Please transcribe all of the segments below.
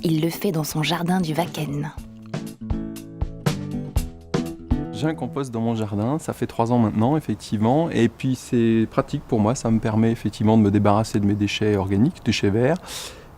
Il le fait dans son jardin du Wacken. J'ai un compost dans mon jardin, ça fait 3 ans maintenant, effectivement. Et puis c'est pratique pour moi, ça me permet effectivement de me débarrasser de mes déchets organiques, déchets verts.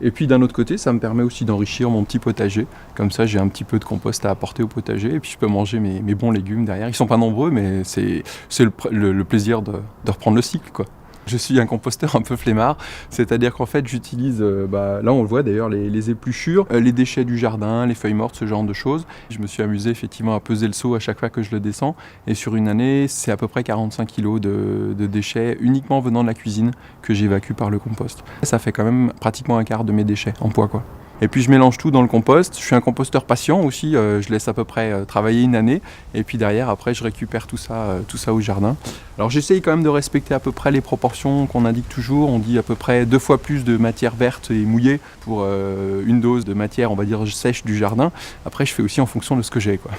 Et puis d'un autre côté, ça me permet aussi d'enrichir mon petit potager. Comme ça, j'ai un petit peu de compost à apporter au potager. Et puis je peux manger mes bons légumes derrière. Ils sont pas nombreux, mais c'est le plaisir de reprendre le cycle, quoi. Je suis un composteur un peu flemmard, c'est-à-dire qu'en fait j'utilise, là on le voit d'ailleurs, les épluchures, les déchets du jardin, les feuilles mortes, ce genre de choses. Je me suis amusé effectivement à peser le seau à chaque fois que je le descends, et sur une année c'est à peu près 45 kg de déchets uniquement venant de la cuisine que j'évacue par le compost. Ça fait quand même pratiquement un quart de mes déchets en poids, quoi. Et puis je mélange tout dans le compost. Je suis un composteur patient aussi, je laisse à peu près travailler une année, et puis derrière après je récupère tout ça au jardin. Alors j'essaye quand même de respecter à peu près les proportions qu'on indique toujours. On dit à peu près 2 fois plus de matière verte et mouillée pour une dose de matière, on va dire, sèche du jardin. Après je fais aussi en fonction de ce que j'ai, quoi.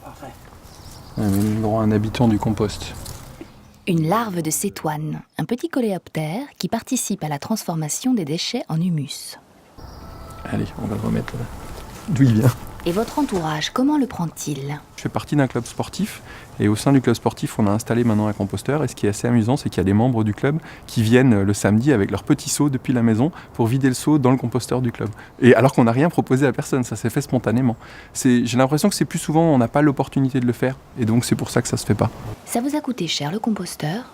Parfait. On a droit à un habitant du compost. Une larve de cétoine, un petit coléoptère qui participe à la transformation des déchets en humus. Allez, on va le remettre d'où il vient. Et votre entourage, comment le prend-il ? Je fais partie d'un club sportif, et au sein du club sportif, on a installé maintenant un composteur. Et ce qui est assez amusant, c'est qu'il y a des membres du club qui viennent le samedi avec leur petit seau depuis la maison pour vider le seau dans le composteur du club. Et alors qu'on n'a rien proposé à personne, ça s'est fait spontanément. J'ai l'impression que c'est plus souvent, on n'a pas l'opportunité de le faire, et donc c'est pour ça que ça se fait pas. Ça vous a coûté cher le composteur ?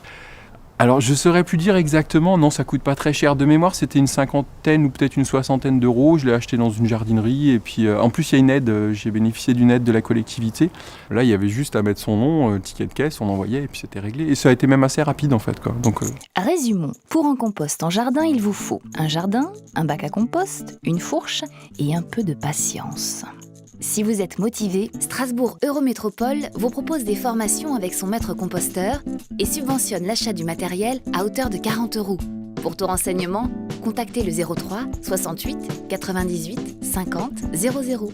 Alors je saurais plus dire exactement, non, ça coûte pas très cher. De mémoire, c'était une 50aine ou peut-être une 60aine d'euros. Je l'ai acheté dans une jardinerie, et puis en plus il y a une aide, j'ai bénéficié d'une aide de la collectivité. Là il y avait juste à mettre son nom, ticket de caisse, on envoyait et puis c'était réglé. Et ça a été même assez rapide en fait, quoi. Donc, Résumons, pour un compost en jardin, il vous faut un jardin, un bac à compost, une fourche et un peu de patience. Si vous êtes motivé, Strasbourg Eurométropole vous propose des formations avec son maître composteur et subventionne l'achat du matériel à hauteur de 40 €. Pour tout renseignement, contactez le 03 68 98 50 00.